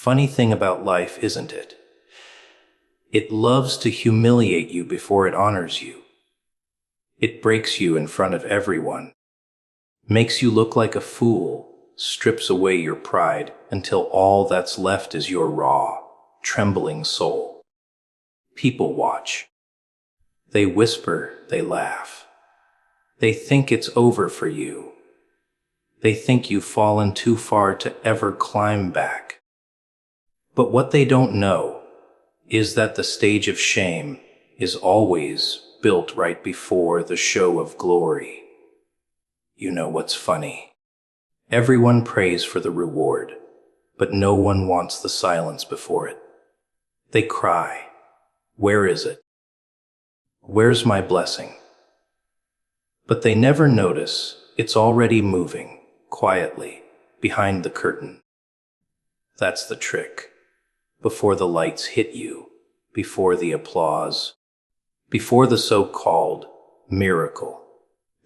funny thing about life, isn't it? It loves to humiliate you before it honors you. It breaks you in front of everyone, makes you look like a fool, strips away your pride until all that's left is your raw, trembling soul. People watch. They whisper, they laugh. They think it's over for you. They think you've fallen too far to ever climb back. But what they don't know is that the stage of shame is always built right before the show of glory. You know what's funny? Everyone prays for the reward, but no one wants the silence before it. They cry, "Where is it? Where's my blessing?" But they never notice it's already moving, quietly, behind the curtain. That's the trick. Before the lights hit you, before the applause, before the so-called miracle,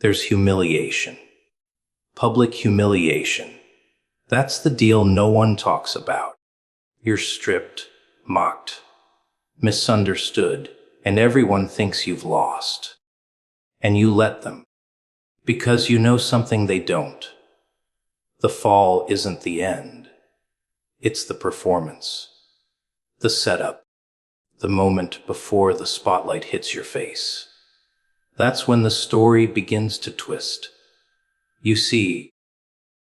there's humiliation. Public humiliation. That's the deal no one talks about. You're stripped, mocked, misunderstood, and everyone thinks you've lost. And you let them, because you know something they don't. The fall isn't the end. It's the performance, the setup, the moment before the spotlight hits your face. That's when the story begins to twist. You see,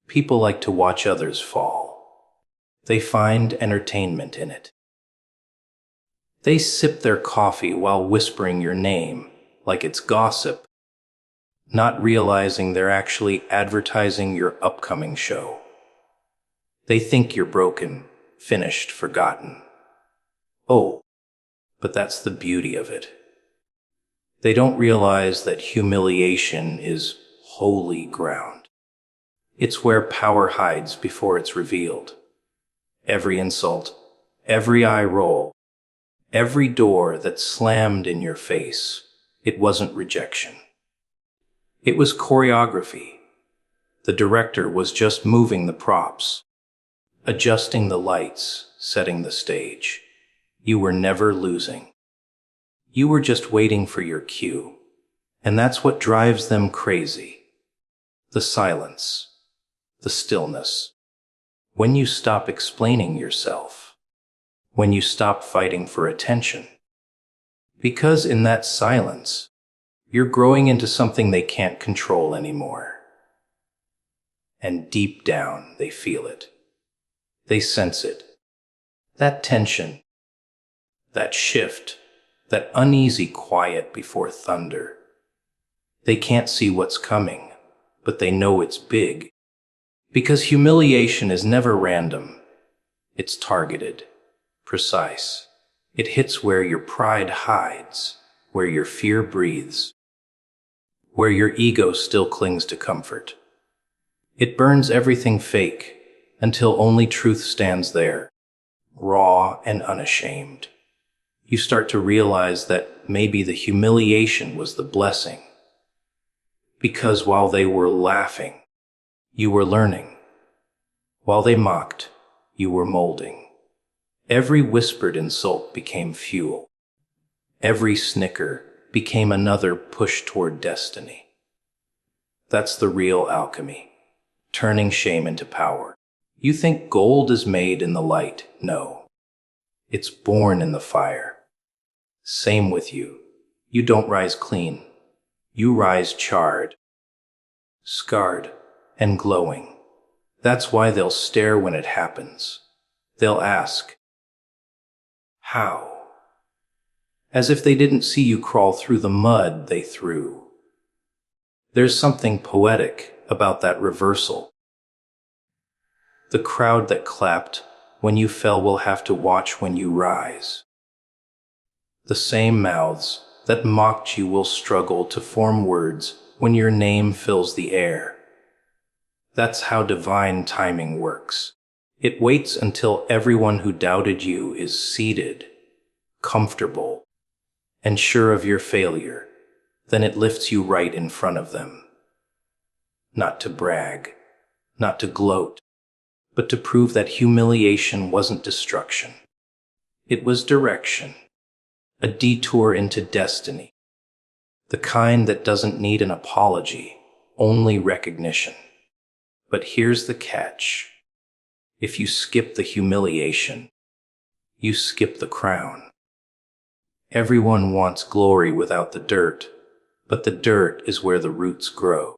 people like to watch others fall. They find entertainment in it. They sip their coffee while whispering your name like it's gossip, not realizing they're actually advertising your upcoming show. They think you're broken, finished, forgotten. Oh, but that's the beauty of it. They don't realize that humiliation is holy ground. It's where power hides before it's revealed. Every insult, every eye roll, every door that slammed in your face, it wasn't rejection. It was choreography. The director was just moving the props, adjusting the lights, setting the stage. You were never losing. You were just waiting for your cue. And that's what drives them crazy. The silence, the stillness. When you stop explaining yourself, when you stop fighting for attention. Because in that silence, you're growing into something they can't control anymore. And deep down, they feel it. They sense it. That tension, that shift, that uneasy quiet before thunder. They can't see what's coming, but they know it's big. Because humiliation is never random. It's targeted, precise. It hits where your pride hides, where your fear breathes, where your ego still clings to comfort. It burns everything fake until only truth stands there, raw and unashamed. You start to realize that maybe the humiliation was the blessing. Because while they were laughing, you were learning. While they mocked, you were molding. Every whispered insult became fuel. Every snicker became another push toward destiny. That's the real alchemy, turning shame into power. You think gold is made in the light. No, it's born in the fire. Same with you. You don't rise clean. You rise charred, scarred, and glowing. That's why they'll stare when it happens. They'll ask, how? As if they didn't see you crawl through the mud they threw. There's something poetic about that reversal. The crowd that clapped when you fell will have to watch when you rise. The same mouths that mocked you will struggle to form words when your name fills the air. That's how divine timing works. It waits until everyone who doubted you is seated, comfortable, and sure of your failure. Then it lifts you right in front of them. Not to brag, not to gloat, but to prove that humiliation wasn't destruction. It was direction, a detour into destiny, the kind that doesn't need an apology, only recognition. But here's the catch. If you skip the humiliation, you skip the crown. Everyone wants glory without the dirt, but the dirt is where the roots grow.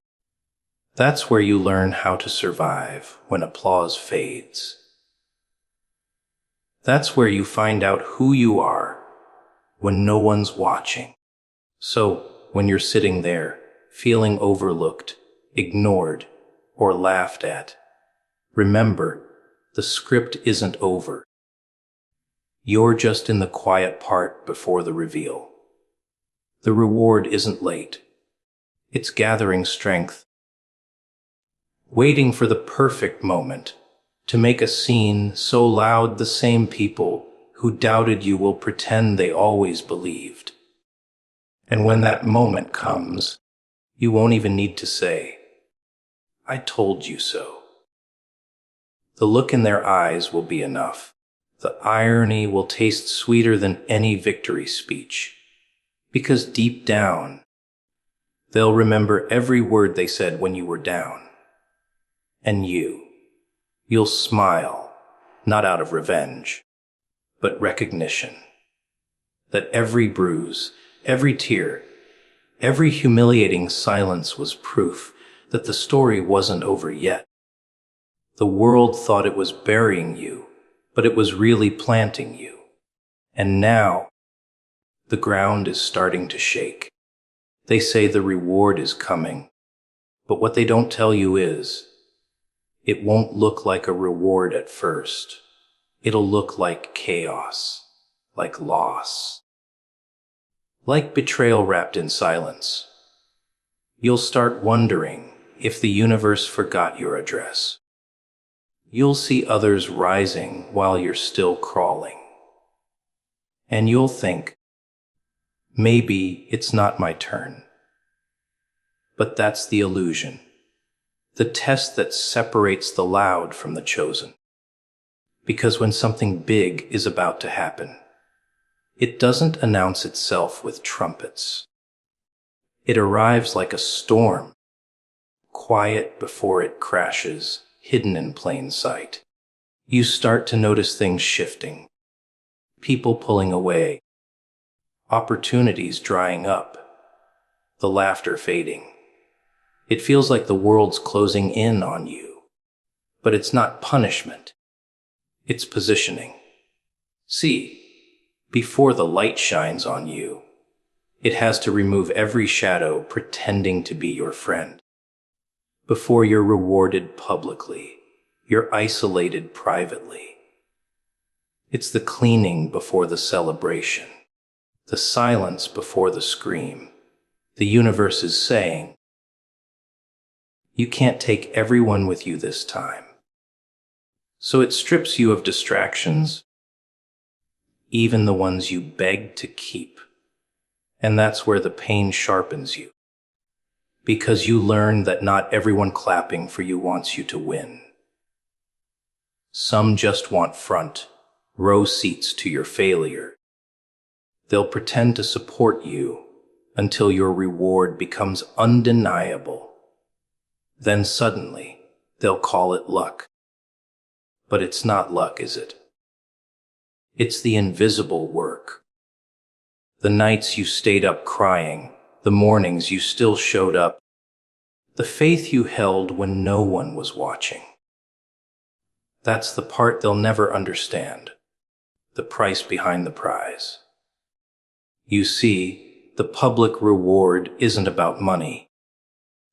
That's where you learn how to survive when applause fades. That's where you find out who you are when no one's watching. So, when you're sitting there, feeling overlooked, ignored, or laughed at, remember, the script isn't over. You're just in the quiet part before the reveal. The reward isn't late. It's gathering strength, waiting for the perfect moment to make a scene so loud the same people who doubted you will pretend they always believed. And when that moment comes, you won't even need to say, "I told you so." The look in their eyes will be enough. The irony will taste sweeter than any victory speech, because deep down, they'll remember every word they said when you were down. And you'll smile, not out of revenge, but recognition, that every bruise, every tear, every humiliating silence was proof that the story wasn't over yet. The world thought it was burying you, but it was really planting you. And now, the ground is starting to shake. They say the reward is coming, but what they don't tell you is, it won't look like a reward at first. It'll look like chaos, like loss, like betrayal wrapped in silence. You'll start wondering if the universe forgot your address. You'll see others rising while you're still crawling. And you'll think, maybe it's not my turn. But that's the illusion, the test that separates the loud from the chosen. Because when something big is about to happen, it doesn't announce itself with trumpets. It arrives like a storm, quiet before it crashes, hidden in plain sight. You start to notice things shifting, people pulling away, opportunities drying up, the laughter fading. It feels like the world's closing in on you. But it's not punishment. It's positioning. See, before the light shines on you, it has to remove every shadow pretending to be your friend. Before you're rewarded publicly, you're isolated privately. It's the cleaning before the celebration, the silence before the scream. The universe is saying, you can't take everyone with you this time. So it strips you of distractions, even the ones you begged to keep. And that's where the pain sharpens you. Because you learn that not everyone clapping for you wants you to win. Some just want front row seats to your failure. They'll pretend to support you until your reward becomes undeniable. Then suddenly, they'll call it luck. But it's not luck, is it? It's the invisible work. The nights you stayed up crying, the mornings you still showed up, the faith you held when no one was watching. That's the part they'll never understand, the price behind the prize. You see, the public reward isn't about money,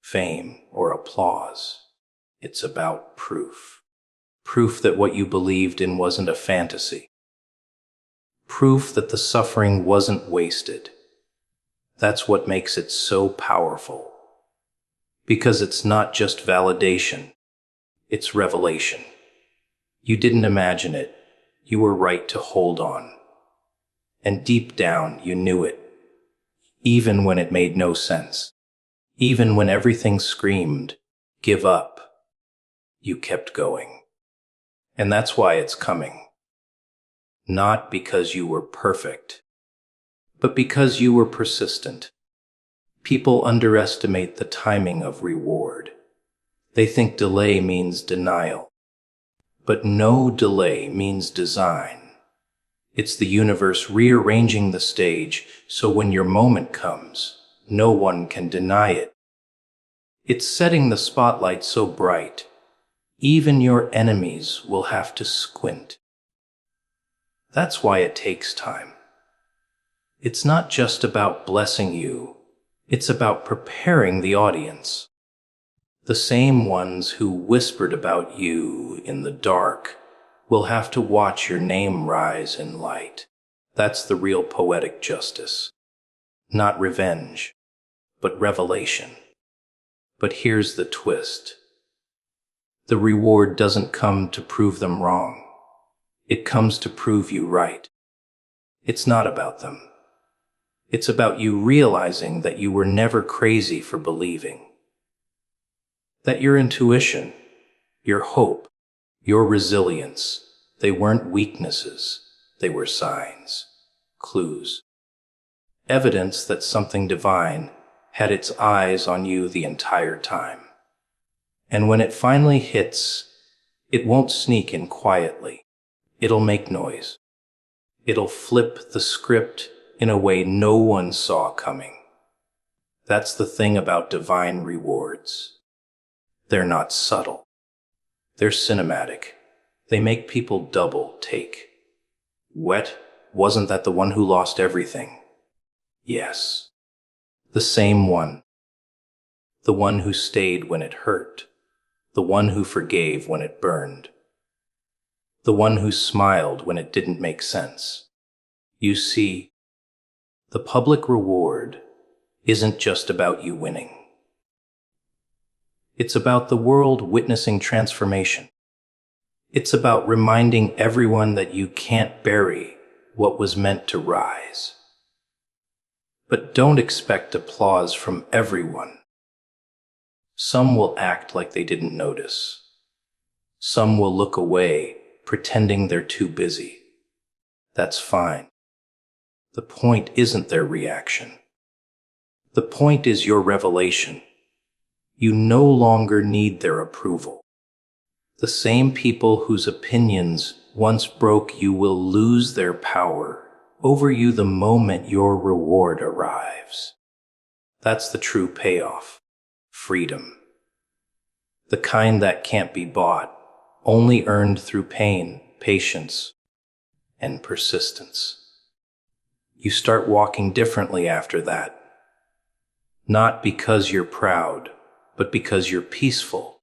fame, or applause. It's about proof. Proof that what you believed in wasn't a fantasy. Proof that the suffering wasn't wasted. That's what makes it so powerful. Because it's not just validation, it's revelation. You didn't imagine it, you were right to hold on. And deep down, you knew it. Even when it made no sense. Even when everything screamed, give up. You kept going. And that's why it's coming. Not because you were perfect, but because you were persistent. People underestimate the timing of reward. They think delay means denial. But no delay means design. It's the universe rearranging the stage so when your moment comes, no one can deny it. It's setting the spotlight so bright, even your enemies will have to squint. That's why it takes time. It's not just about blessing you, it's about preparing the audience. The same ones who whispered about you in the dark will have to watch your name rise in light. That's the real poetic justice. Not revenge, but revelation. But here's the twist. The reward doesn't come to prove them wrong. It comes to prove you right. It's not about them. It's about you realizing that you were never crazy for believing. That your intuition, your hope, your resilience, they weren't weaknesses, they were signs, clues. Evidence that something divine had its eyes on you the entire time. And when it finally hits, it won't sneak in quietly. It'll make noise. It'll flip the script in a way no one saw coming. That's the thing about divine rewards. They're not subtle. They're cinematic. They make people double take. What? Wasn't that the one who lost everything? Yes. The same one. The one who stayed when it hurt. The one who forgave when it burned. The one who smiled when it didn't make sense. You see, the public reward isn't just about you winning. It's about the world witnessing transformation. It's about reminding everyone that you can't bury what was meant to rise. But don't expect applause from everyone. Some will act like they didn't notice. Some will look away, pretending they're too busy. That's fine. The point isn't their reaction. The point is your revelation. You no longer need their approval. The same people whose opinions once broke you will lose their power over you the moment your reward arrives. That's the true payoff. Freedom. The kind that can't be bought, only earned through pain, patience, and persistence. You start walking differently after that. Not because you're proud, but because you're peaceful.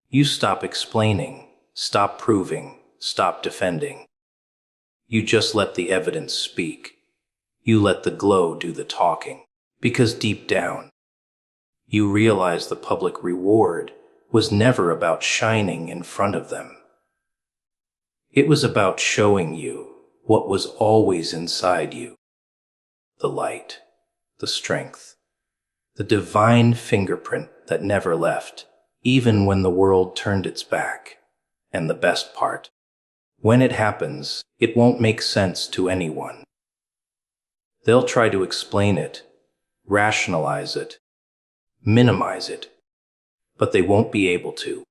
You stop explaining, stop proving, stop defending. You just let the evidence speak. You let the glow do the talking. Because deep down, you realize the public reward was never about shining in front of them. It was about showing you what was always inside you. The light, the strength, the divine fingerprint that never left, even when the world turned its back. And the best part, when it happens, it won't make sense to anyone. They'll try to explain it, rationalize it, minimize it, but they won't be able to.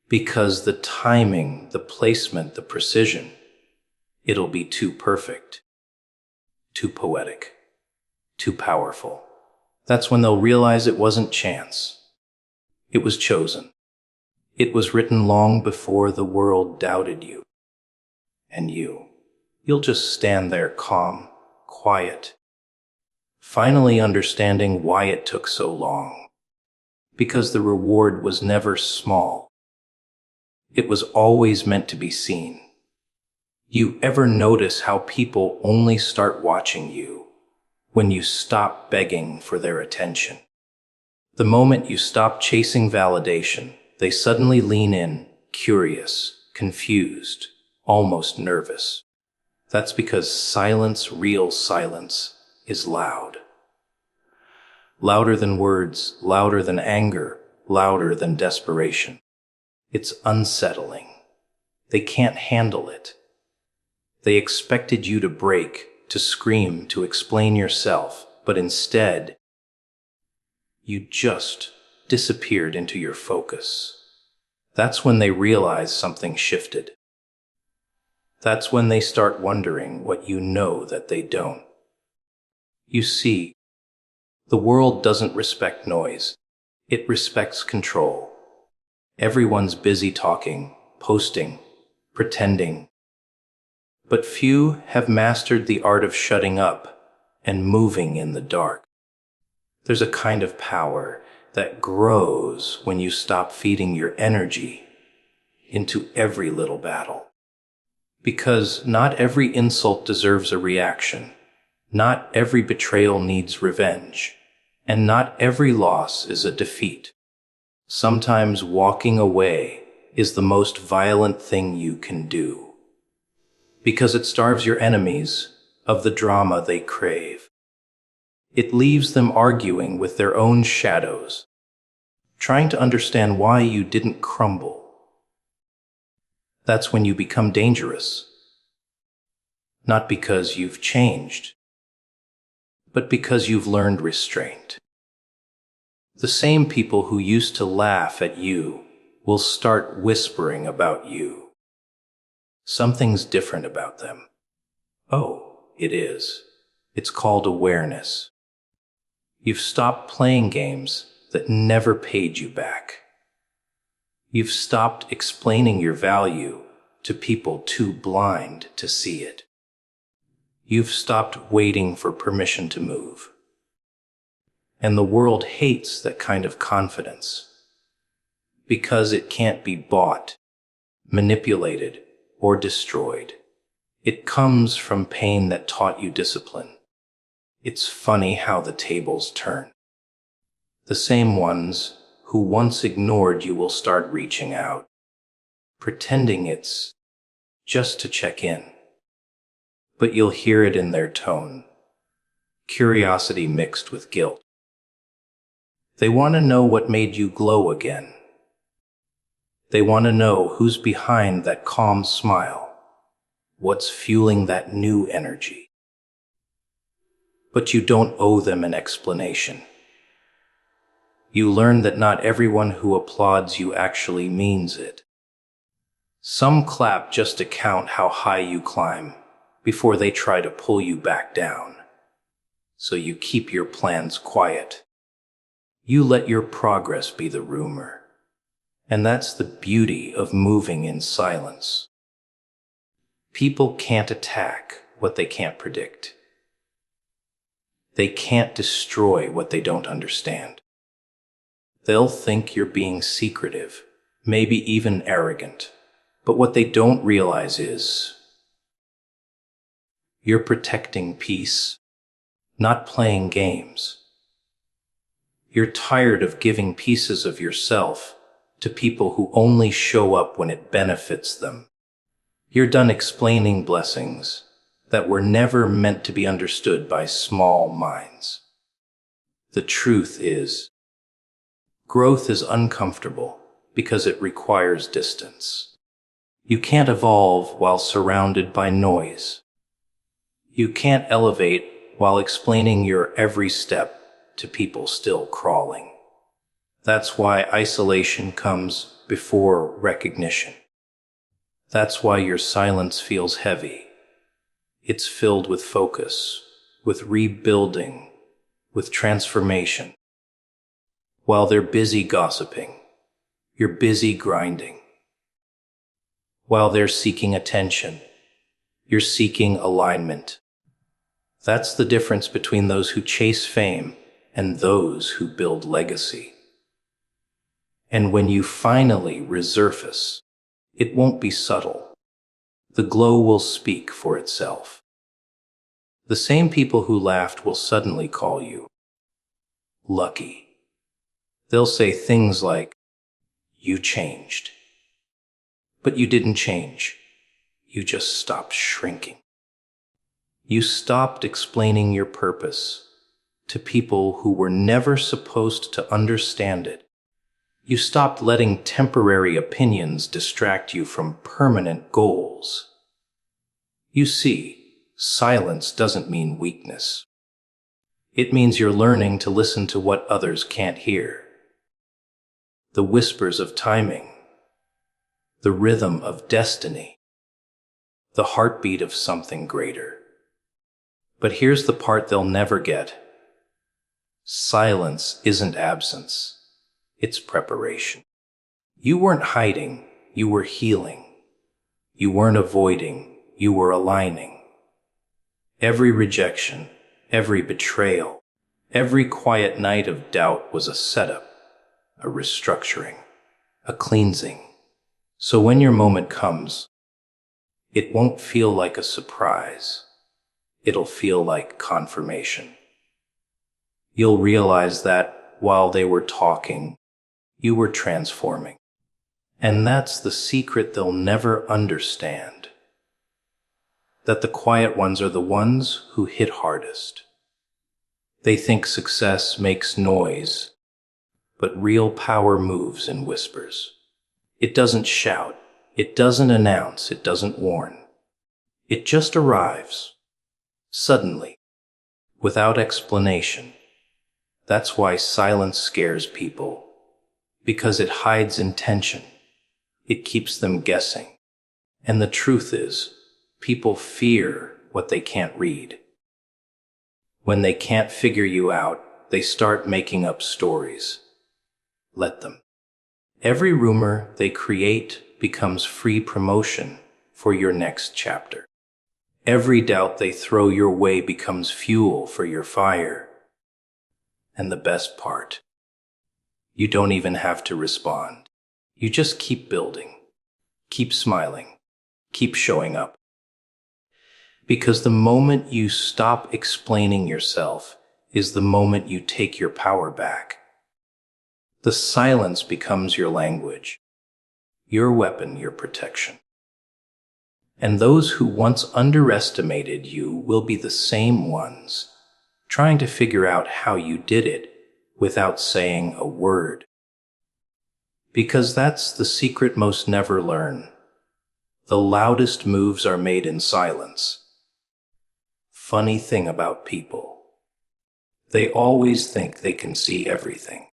Because the timing, the placement, the precision, it'll be too perfect, too poetic, too powerful. That's when they'll realize it wasn't chance. It was chosen. It was written long before the world doubted you. And you'll just stand there calm, quiet, finally understanding why it took so long. Because the reward was never small. It was always meant to be seen. You ever notice how people only start watching you when you stop begging for their attention? The moment you stop chasing validation, they suddenly lean in, curious, confused, almost nervous. That's because silence, real silence, is loud. Louder than words, louder than anger, louder than desperation. It's unsettling. They can't handle it. They expected you to break, to scream, to explain yourself, but instead, you just disappeared into your focus. That's when they realize something shifted. That's when they start wondering what you know that they don't. You see, the world doesn't respect noise. It respects control. Everyone's busy talking, posting, pretending. But few have mastered the art of shutting up and moving in the dark. There's a kind of power that grows when you stop feeding your energy into every little battle. Because not every insult deserves a reaction. Not every betrayal needs revenge. And not every loss is a defeat. Sometimes walking away is the most violent thing you can do. Because it starves your enemies of the drama they crave. It leaves them arguing with their own shadows, trying to understand why you didn't crumble. That's when you become dangerous. Not because you've changed, but because you've learned restraint. The same people who used to laugh at you will start whispering about you. Something's different about them. Oh, it is. It's called awareness. You've stopped playing games that never paid you back. You've stopped explaining your value to people too blind to see it. You've stopped waiting for permission to move. And the world hates that kind of confidence because it can't be bought, manipulated, or destroyed. It comes from pain that taught you discipline. It's funny how the tables turn. The same ones who once ignored you will start reaching out, pretending it's just to check in. But you'll hear it in their tone, curiosity mixed with guilt. They want to know what made you glow again. They want to know who's behind that calm smile, what's fueling that new energy. But you don't owe them an explanation. You learn that not everyone who applauds you actually means it. Some clap just to count how high you climb before they try to pull you back down. So you keep your plans quiet. You let your progress be the rumor. And that's the beauty of moving in silence. People can't attack what they can't predict. They can't destroy what they don't understand. They'll think you're being secretive, maybe even arrogant. But what they don't realize is you're protecting peace, not playing games. You're tired of giving pieces of yourself to people who only show up when it benefits them. You're done explaining blessings that were never meant to be understood by small minds. The truth is, growth is uncomfortable because it requires distance. You can't evolve while surrounded by noise. You can't elevate while explaining your every step to people still crawling. That's why isolation comes before recognition. That's why your silence feels heavy. It's filled with focus, with rebuilding, with transformation. While they're busy gossiping, you're busy grinding. While they're seeking attention, you're seeking alignment. That's the difference between those who chase fame and those who build legacy. And when you finally resurface, it won't be subtle. The glow will speak for itself. The same people who laughed will suddenly call you lucky. They'll say things like, "You changed." But you didn't change. You just stopped shrinking. You stopped explaining your purpose to people who were never supposed to understand it. You stopped letting temporary opinions distract you from permanent goals. You see, silence doesn't mean weakness. It means you're learning to listen to what others can't hear. The whispers of timing, the rhythm of destiny, the heartbeat of something greater. But here's the part they'll never get. Silence isn't absence, it's preparation. You weren't hiding, you were healing. You weren't avoiding, you were aligning. Every rejection, every betrayal, every quiet night of doubt was a setup, a restructuring, a cleansing. So when your moment comes, it won't feel like a surprise. It'll feel like confirmation. You'll realize that while they were talking, you were transforming. And that's the secret they'll never understand. That the quiet ones are the ones who hit hardest. They think success makes noise, but real power moves in whispers. It doesn't shout, it doesn't announce, it doesn't warn. It just arrives, suddenly, without explanation. That's why silence scares people, because it hides intention. It keeps them guessing. And the truth is, people fear what they can't read. When they can't figure you out, they start making up stories. Let them. Every rumor they create becomes free promotion for your next chapter. Every doubt they throw your way becomes fuel for your fire. And the best part, you don't even have to respond. You just keep building, keep smiling, keep showing up. Because the moment you stop explaining yourself is the moment you take your power back. The silence becomes your language, your weapon, your protection. And those who once underestimated you will be the same ones trying to figure out how you did it without saying a word. Because that's the secret most never learn. The loudest moves are made in silence. Funny thing about people. They always think they can see everything.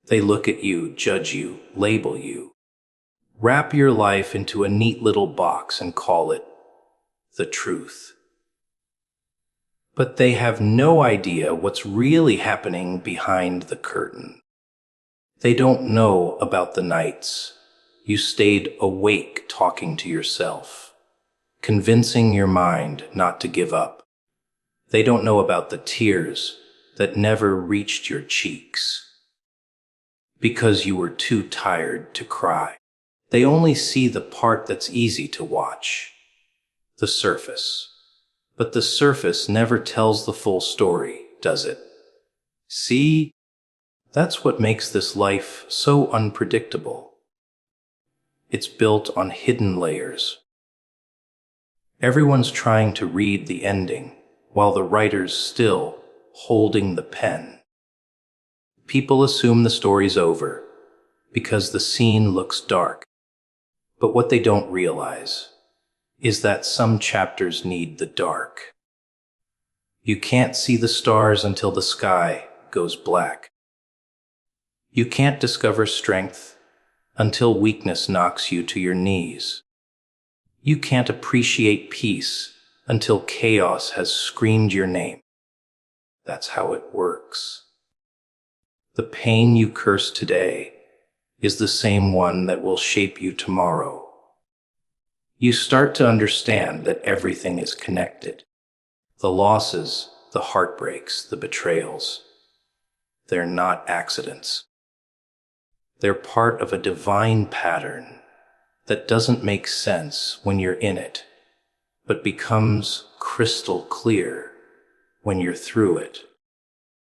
They look at you, judge you, label you. Wrap your life into a neat little box and call it the truth. But they have no idea what's really happening behind the curtain. They don't know about the nights you stayed awake talking to yourself, convincing your mind not to give up. They don't know about the tears that never reached your cheeks because you were too tired to cry. They only see the part that's easy to watch, the surface. But the surface never tells the full story, does it? See? That's what makes this life so unpredictable. It's built on hidden layers. Everyone's trying to read the ending, while the writer's still holding the pen. People assume the story's over, because the scene looks dark. But what they don't realize is that some chapters need the dark. You can't see the stars until the sky goes black. You can't discover strength until weakness knocks you to your knees. You can't appreciate peace until chaos has screamed your name. That's how it works. The pain you curse today is the same one that will shape you tomorrow. You start to understand that everything is connected. The losses, the heartbreaks, the betrayals, they're not accidents. They're part of a divine pattern that doesn't make sense when you're in it, but becomes crystal clear when you're through it.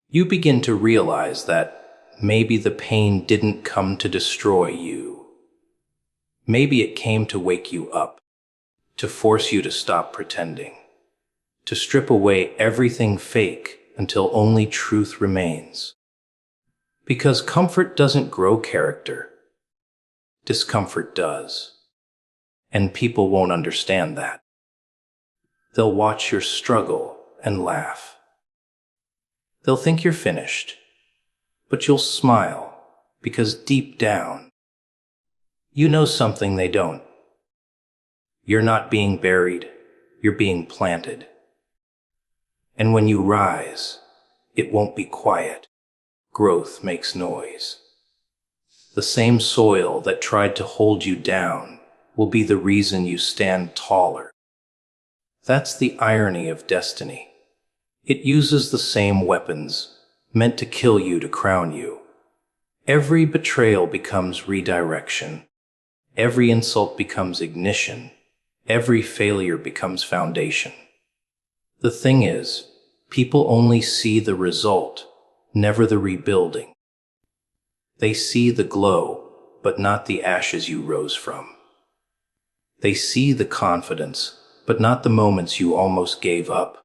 You begin to realize that maybe the pain didn't come to destroy you. Maybe it came to wake you up, to force you to stop pretending, to strip away everything fake until only truth remains. Because comfort doesn't grow character. Discomfort does. And people won't understand that. They'll watch your struggle and laugh. They'll think you're finished, but you'll smile because deep down, you know something they don't. You're not being buried, you're being planted. And when you rise, it won't be quiet. Growth makes noise. The same soil that tried to hold you down will be the reason you stand taller. That's the irony of destiny. It uses the same weapons, meant to kill you to crown you. Every betrayal becomes redirection. Every insult becomes ignition. Every failure becomes foundation. The thing is, people only see the result, never the rebuilding. They see the glow, but not the ashes you rose from. They see the confidence, but not the moments you almost gave up.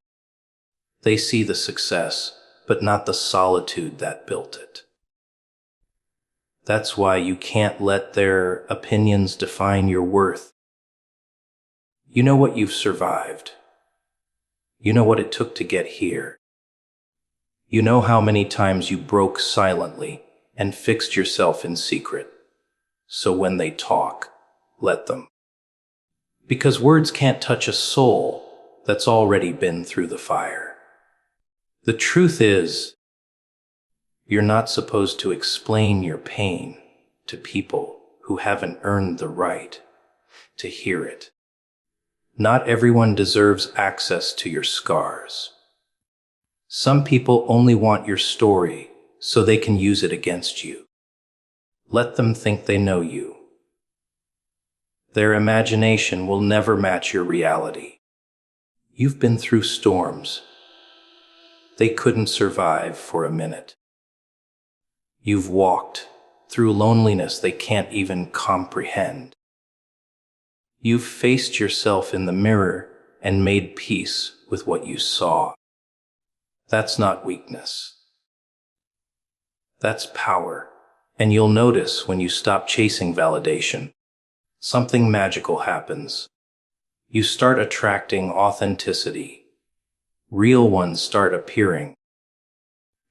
They see the success, but not the solitude that built it. That's why you can't let their opinions define your worth. You know what you've survived. You know what it took to get here. You know how many times you broke silently and fixed yourself in secret. So when they talk, let them. Because words can't touch a soul that's already been through the fire. The truth is, you're not supposed to explain your pain to people who haven't earned the right to hear it. Not everyone deserves access to your scars. Some people only want your story so they can use it against you. Let them think they know you. Their imagination will never match your reality. You've been through storms. They couldn't survive for a minute. You've walked through loneliness they can't even comprehend. You've faced yourself in the mirror and made peace with what you saw. That's not weakness. That's power. And you'll notice when you stop chasing validation, something magical happens. You start attracting authenticity. Real ones start appearing.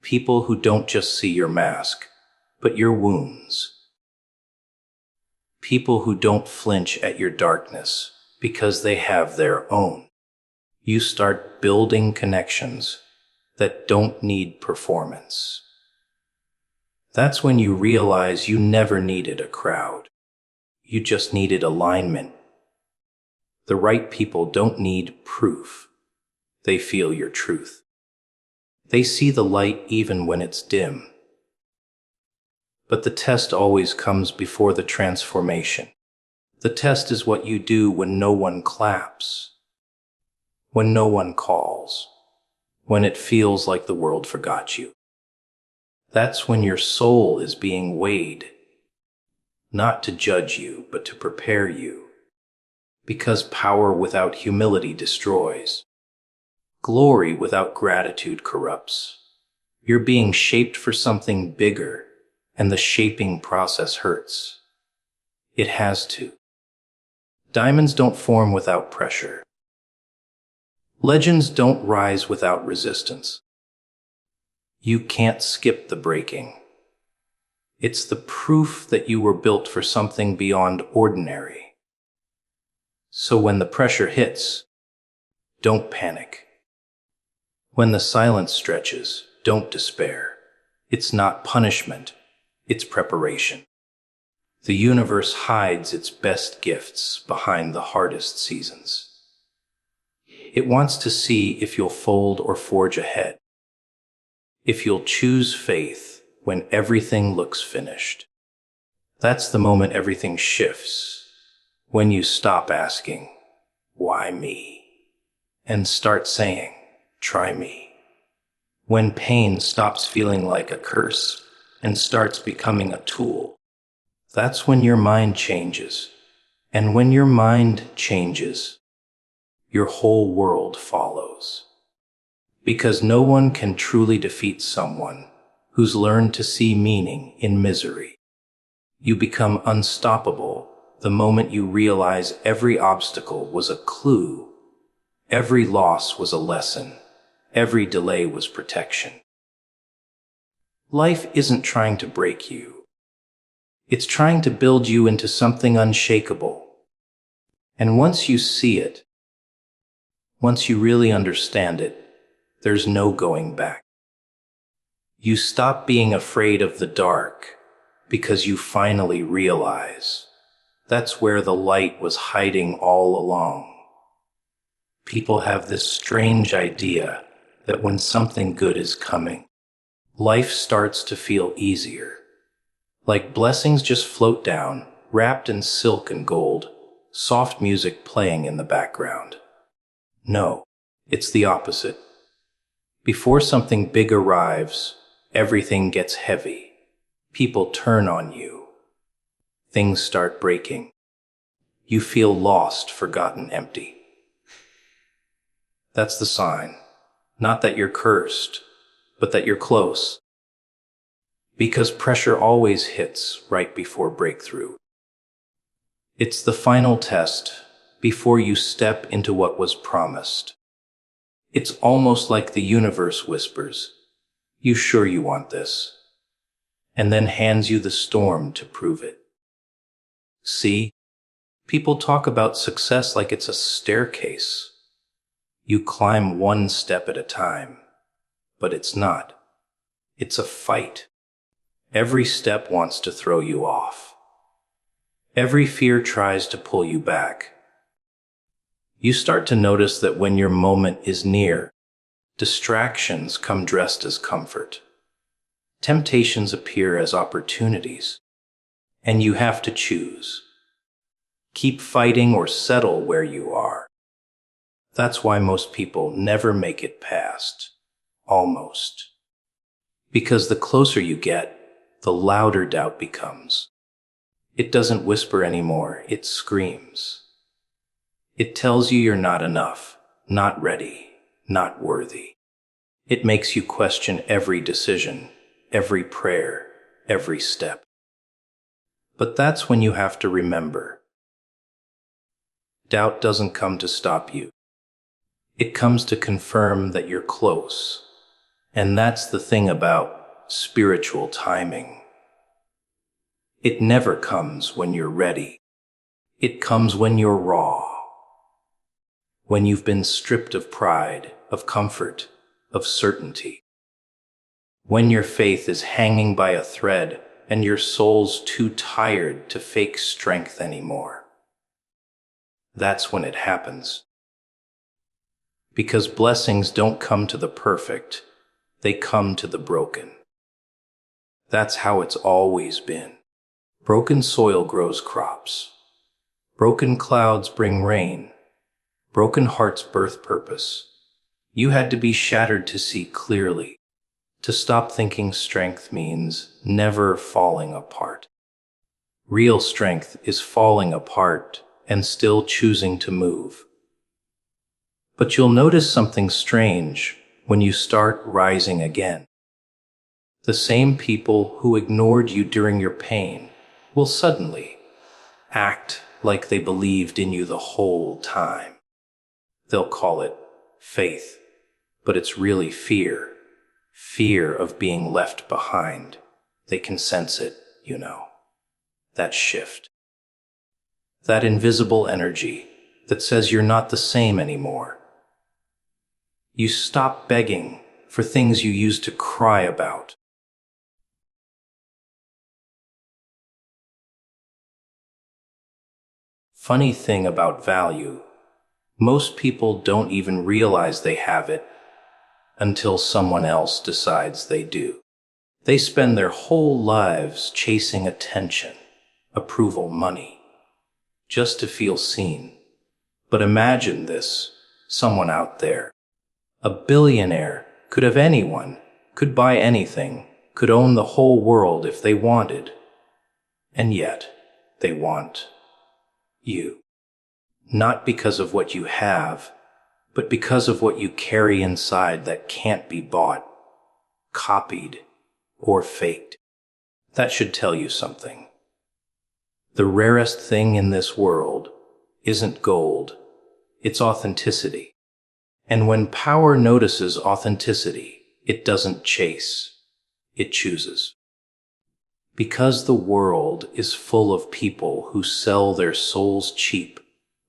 People who don't just see your mask, but your wounds. People who don't flinch at your darkness because they have their own. You start building connections that don't need performance. That's when you realize you never needed a crowd. You just needed alignment. The right people don't need proof. They feel your truth. They see the light even when it's dim. But the test always comes before the transformation. The test is what you do when no one claps, when no one calls, when it feels like the world forgot you. That's when your soul is being weighed, not to judge you, but to prepare you. Because power without humility destroys. Glory without gratitude corrupts. You're being shaped for something bigger, and the shaping process hurts. It has to. Diamonds don't form without pressure. Legends don't rise without resistance. You can't skip the breaking. It's the proof that you were built for something beyond ordinary. So when the pressure hits, don't panic. When the silence stretches, don't despair. It's not punishment, it's preparation. The universe hides its best gifts behind the hardest seasons. It wants to see if you'll fold or forge ahead. If you'll choose faith when everything looks finished. That's the moment everything shifts. When you stop asking, why me? And start saying, try me. When pain stops feeling like a curse and starts becoming a tool. That's when your mind changes. And when your mind changes, your whole world follows. Because no one can truly defeat someone who's learned to see meaning in misery. You become unstoppable the moment you realize every obstacle was a clue, every loss was a lesson, every delay was protection. Life isn't trying to break you. It's trying to build you into something unshakable. And once you see it, once you really understand it, there's no going back. You stop being afraid of the dark because you finally realize that's where the light was hiding all along. People have this strange idea that when something good is coming, life starts to feel easier. Like blessings just float down, wrapped in silk and gold, soft music playing in the background. No, it's the opposite. Before something big arrives, everything gets heavy. People turn on you. Things start breaking. You feel lost, forgotten, empty. That's the sign. Not that you're cursed, but that you're close. Because pressure always hits right before breakthrough. It's the final test before you step into what was promised. It's almost like the universe whispers, "You sure you want this?" and then hands you the storm to prove it. See, people talk about success like it's a staircase. You climb one step at a time, but it's not. It's a fight. Every step wants to throw you off. Every fear tries to pull you back. You start to notice that when your moment is near, distractions come dressed as comfort. Temptations appear as opportunities, and you have to choose. Keep fighting or settle where you are. That's why most people never make it past, almost. Because the closer you get, the louder doubt becomes. It doesn't whisper anymore, it screams. It tells you you're not enough, not ready, not worthy. It makes you question every decision, every prayer, every step. But that's when you have to remember. Doubt doesn't come to stop you. It comes to confirm that you're close. And that's the thing about spiritual timing. It never comes when you're ready. It comes when you're raw. When you've been stripped of pride, of comfort, of certainty. When your faith is hanging by a thread and your soul's too tired to fake strength anymore. That's when it happens. Because blessings don't come to the perfect, they come to the broken. That's how it's always been. Broken soil grows crops. Broken clouds bring rain. Broken hearts birth purpose. You had to be shattered to see clearly, to stop thinking strength means never falling apart. Real strength is falling apart and still choosing to move. But you'll notice something strange when you start rising again. The same people who ignored you during your pain will suddenly act like they believed in you the whole time. They'll call it faith, but it's really fear. Fear of being left behind. They can sense it, you know. That shift. That invisible energy that says you're not the same anymore. You stop begging for things you used to cry about. Funny thing about value, most people don't even realize they have it until someone else decides they do. They spend their whole lives chasing attention, approval, money, just to feel seen. But imagine this, someone out there. A billionaire could have anyone, could buy anything, could own the whole world if they wanted. And yet, they want you. Not because of what you have, but because of what you carry inside that can't be bought, copied, or faked. That should tell you something. The rarest thing in this world isn't gold, it's authenticity. And when power notices authenticity, it doesn't chase, it chooses. Because the world is full of people who sell their souls cheap,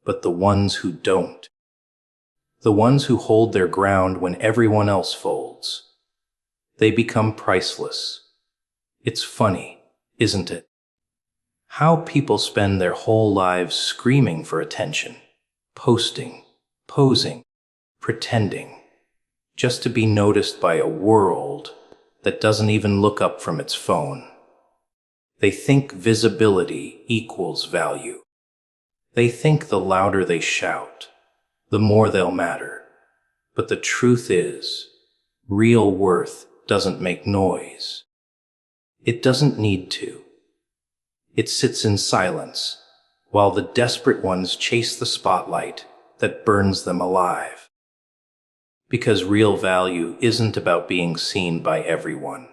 but the ones who don't, the ones who hold their ground when everyone else folds, they become priceless. It's funny, isn't it? How people spend their whole lives screaming for attention, posting, posing, pretending, just to be noticed by a world that doesn't even look up from its phone. They think visibility equals value. They think the louder they shout, the more they'll matter. But the truth is, real worth doesn't make noise. It doesn't need to. It sits in silence, while the desperate ones chase the spotlight that burns them alive. Because real value isn't about being seen by everyone.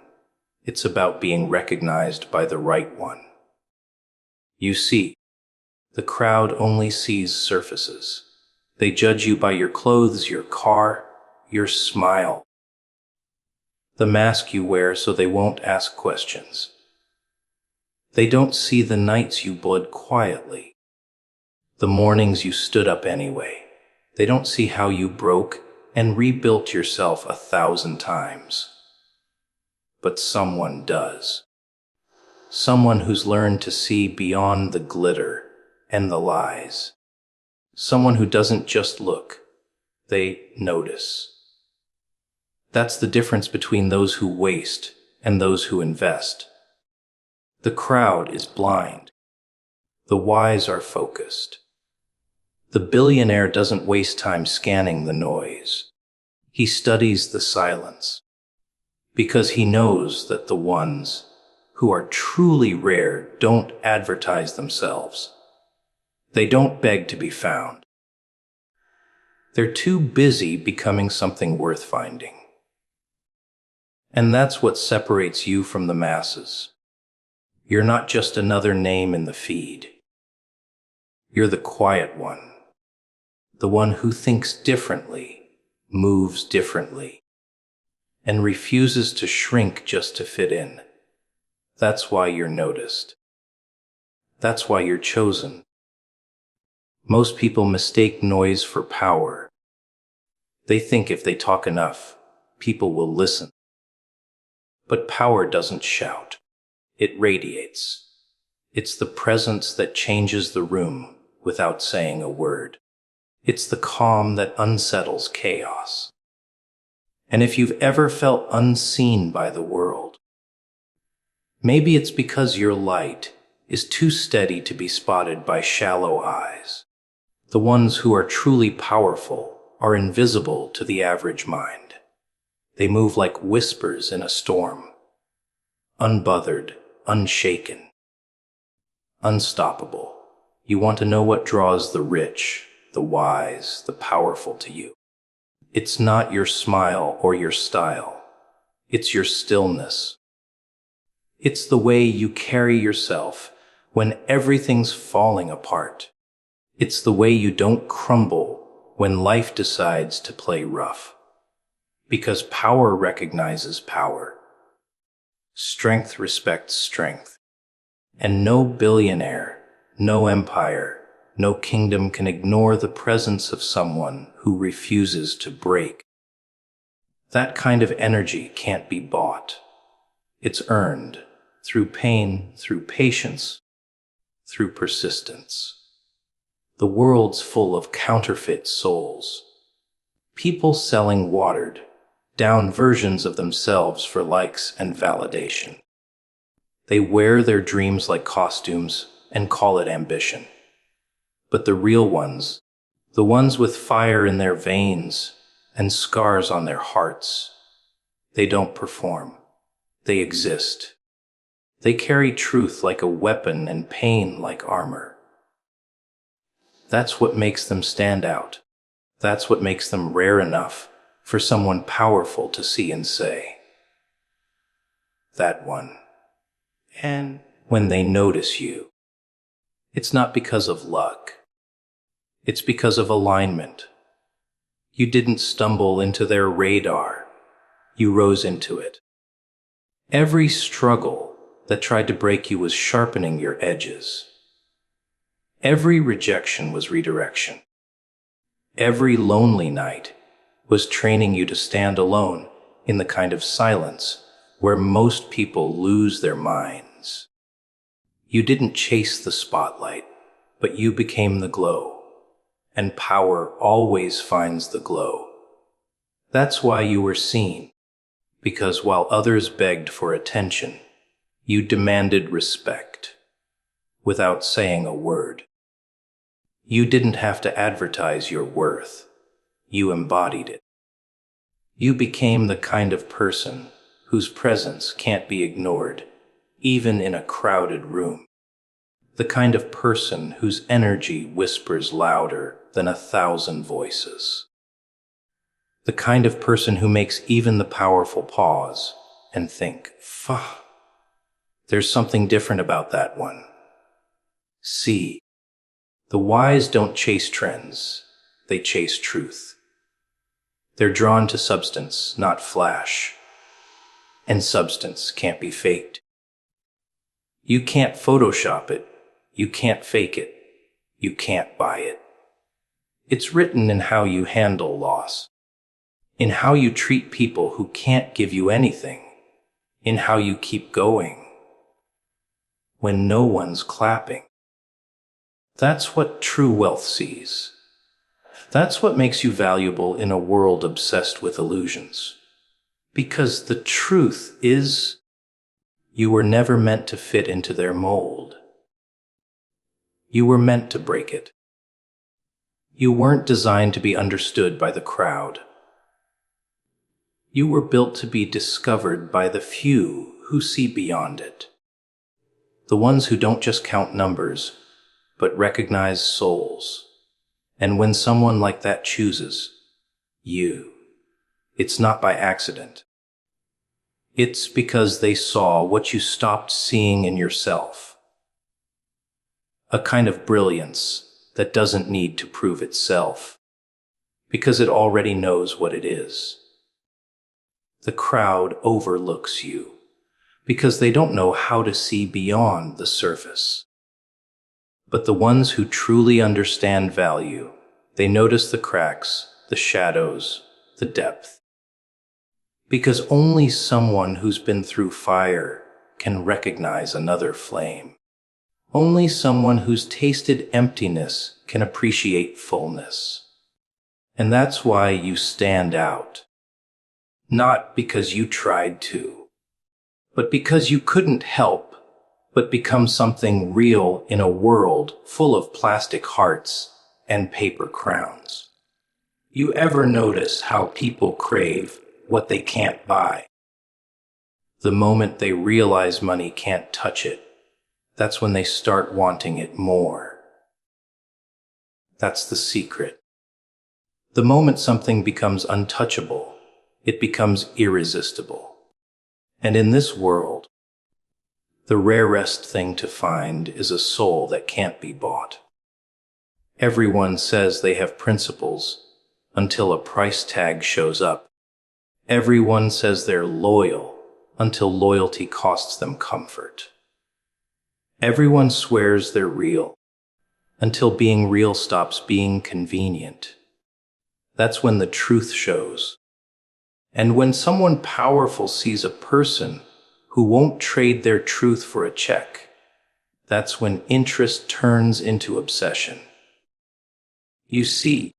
It's about being recognized by the right one. You see, the crowd only sees surfaces. They judge you by your clothes, your car, your smile, the mask you wear so they won't ask questions. They don't see the nights you bled quietly, the mornings you stood up anyway. They don't see how you broke and rebuilt yourself 1,000 times. But someone does. Someone who's learned to see beyond the glitter and the lies. Someone who doesn't just look, they notice. That's the difference between those who waste and those who invest. The crowd is blind. The wise are focused. The billionaire doesn't waste time scanning the noise. He studies the silence, because he knows that the ones who are truly rare don't advertise themselves. They don't beg to be found. They're too busy becoming something worth finding. And that's what separates you from the masses. You're not just another name in the feed. You're the quiet one, the one who thinks differently, moves differently, and refuses to shrink just to fit in. That's why you're noticed. That's why you're chosen. Most people mistake noise for power. They think if they talk enough, people will listen. But power doesn't shout. It radiates. It's the presence that changes the room without saying a word. It's the calm that unsettles chaos. And if you've ever felt unseen by the world, maybe it's because your light is too steady to be spotted by shallow eyes. The ones who are truly powerful are invisible to the average mind. They move like whispers in a storm, unbothered, unshaken, unstoppable. You want to know what draws the rich, the wise, the powerful to you. It's not your smile or your style. It's your stillness. It's the way you carry yourself when everything's falling apart. It's the way you don't crumble when life decides to play rough. Because power recognizes power. Strength respects strength. And no billionaire, no empire, no kingdom can ignore the presence of someone who refuses to break. That kind of energy can't be bought. It's earned through pain, through patience, through persistence. The world's full of counterfeit souls. People selling watered down versions of themselves for likes and validation. They wear their dreams like costumes and call it ambition. But the real ones, the ones with fire in their veins and scars on their hearts, they don't perform. They exist. They carry truth like a weapon and pain like armor. That's what makes them stand out. That's what makes them rare enough for someone powerful to see and say, that one. And when they notice you, it's not because of luck. It's because of alignment. You didn't stumble into their radar. You rose into it. Every struggle that tried to break you was sharpening your edges. Every rejection was redirection. Every lonely night was training you to stand alone in the kind of silence where most people lose their minds. You didn't chase the spotlight, but you became the glow. And power always finds the glow. That's why you were seen, because while others begged for attention, you demanded respect without saying a word. You didn't have to advertise your worth. You embodied it. You became the kind of person whose presence can't be ignored, even in a crowded room. The kind of person whose energy whispers louder than 1,000 voices. The kind of person who makes even the powerful pause and think, "Fuh, there's something different about that one." See, the wise don't chase trends, they chase truth. They're drawn to substance, not flash. And substance can't be faked. You can't Photoshop it. You can't fake it. You can't buy it. It's written in how you handle loss, in how you treat people who can't give you anything, in how you keep going when no one's clapping. That's what true wealth sees. That's what makes you valuable in a world obsessed with illusions. Because the truth is, you were never meant to fit into their mold. You were meant to break it. You weren't designed to be understood by the crowd. You were built to be discovered by the few who see beyond it. The ones who don't just count numbers, but recognize souls. And when someone like that chooses you, it's not by accident. It's because they saw what you stopped seeing in yourself. A kind of brilliance that doesn't need to prove itself, because it already knows what it is. The crowd overlooks you, because they don't know how to see beyond the surface. But the ones who truly understand value, they notice the cracks, the shadows, the depth. Because only someone who's been through fire can recognize another flame. Only someone who's tasted emptiness can appreciate fullness. And that's why you stand out. Not because you tried to, but because you couldn't help but become something real in a world full of plastic hearts and paper crowns. You ever notice how people crave what they can't buy? The moment they realize money can't touch it, that's when they start wanting it more. That's the secret. The moment something becomes untouchable, it becomes irresistible. And in this world, the rarest thing to find is a soul that can't be bought. Everyone says they have principles until a price tag shows up. Everyone says they're loyal until loyalty costs them comfort. Everyone swears they're real until being real stops being convenient. That's when the truth shows. And when someone powerful sees a person who won't trade their truth for a check, that's when interest turns into obsession. You see,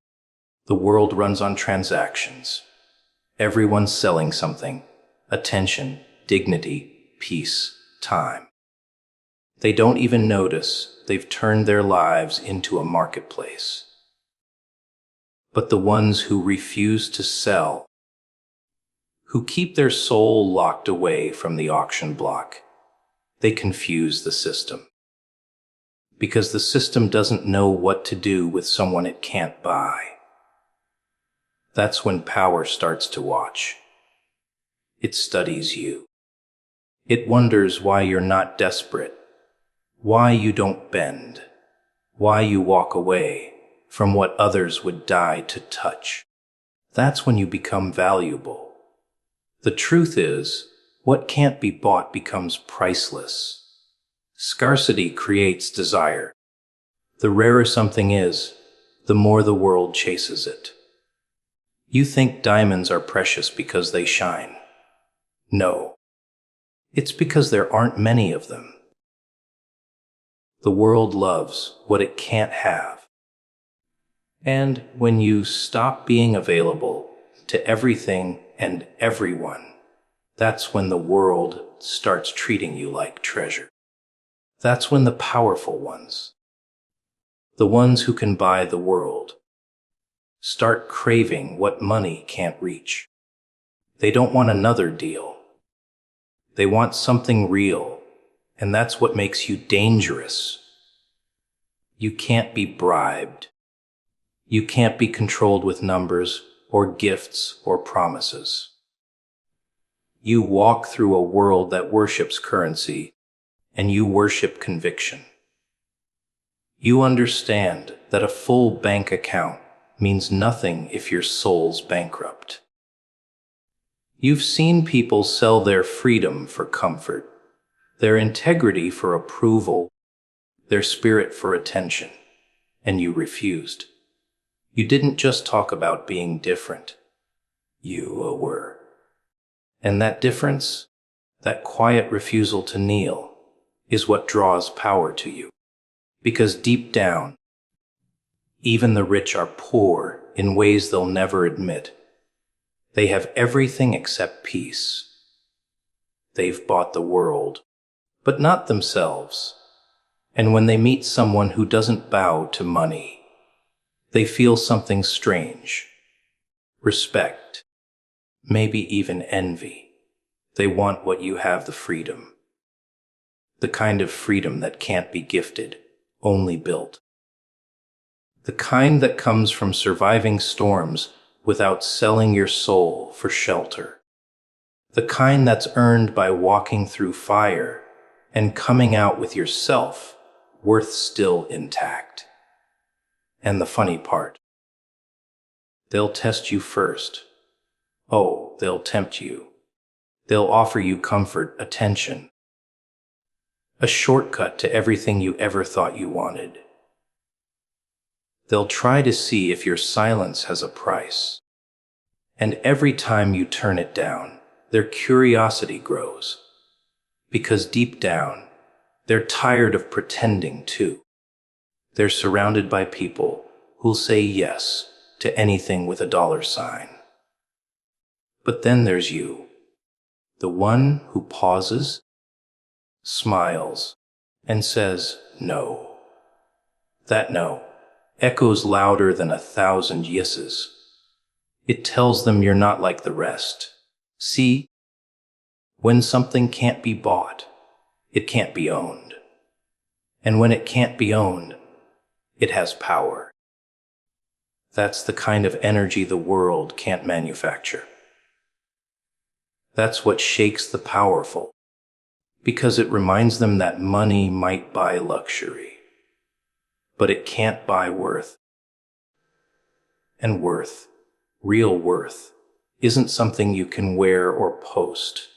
the world runs on transactions. Everyone's selling something: attention, dignity, peace, time. They don't even notice they've turned their lives into a marketplace. But the ones who refuse to sell, who keep their soul locked away from the auction block, they confuse the system. Because the system doesn't know what to do with someone it can't buy. That's when power starts to watch. It studies you. It wonders why you're not desperate, why you don't bend, why you walk away from what others would die to touch. That's when you become valuable. The truth is, what can't be bought becomes priceless. Scarcity creates desire. The rarer something is, the more the world chases it. You think diamonds are precious because they shine. No. It's because there aren't many of them. The world loves what it can't have. And when you stop being available to everything and everyone, that's when the world starts treating you like treasure. That's when the powerful ones, the ones who can buy the world, start craving what money can't reach. They don't want another deal. They want something real, and that's what makes you dangerous. You can't be bribed. You can't be controlled with numbers or gifts or promises. You walk through a world that worships currency, and you worship conviction. You understand that a full bank account means nothing if your soul's bankrupt. You've seen people sell their freedom for comfort, their integrity for approval, their spirit for attention, and you refused. You didn't just talk about being different. You were. And that difference, that quiet refusal to kneel, is what draws power to you. Because deep down, even the rich are poor in ways they'll never admit. They have everything except peace. They've bought the world, but not themselves. And when they meet someone who doesn't bow to money, they feel something strange. Respect. Maybe even envy. They want what you have, the freedom. The kind of freedom that can't be gifted, only built. The kind that comes from surviving storms without selling your soul for shelter. The kind that's earned by walking through fire and coming out with yourself, worth still intact. And the funny part, they'll test you first. Oh, they'll tempt you. They'll offer you comfort, attention, a shortcut to everything you ever thought you wanted. They'll try to see if your silence has a price. And every time you turn it down, their curiosity grows. Because deep down, they're tired of pretending too. They're surrounded by people who'll say yes to anything with a dollar sign. But then there's you, the one who pauses, smiles, and says no. That no echoes louder than 1,000 yeses. It tells them you're not like the rest. See, when something can't be bought, it can't be owned. And when it can't be owned, it has power. That's the kind of energy the world can't manufacture. That's what shakes the powerful, because it reminds them that money might buy luxury, but it can't buy worth. And worth, real worth, isn't something you can wear or post.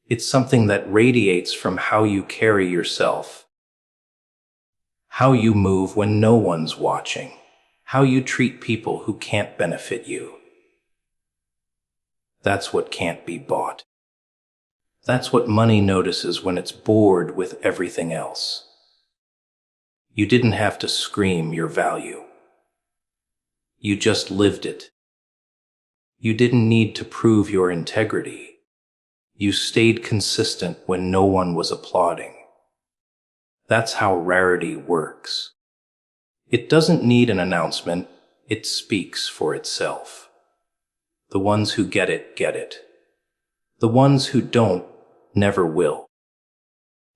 It's something that radiates from how you carry yourself, how you move when no one's watching, how you treat people who can't benefit you. That's what can't be bought. That's what money notices when it's bored with everything else. You didn't have to scream your value. You just lived it. You didn't need to prove your integrity. You stayed consistent when no one was applauding. That's how rarity works. It doesn't need an announcement. It speaks for itself. The ones who get it, get it. The ones who don't, never will.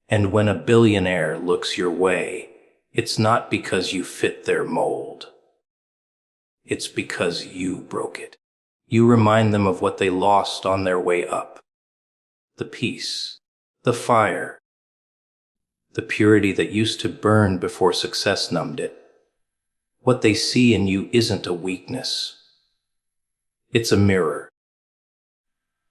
And when a billionaire looks your way, it's not because you fit their mold. It's because you broke it. You remind them of what they lost on their way up. The peace, The fire. The purity that used to burn before success numbed it. What they see in you isn't a weakness. It's a mirror.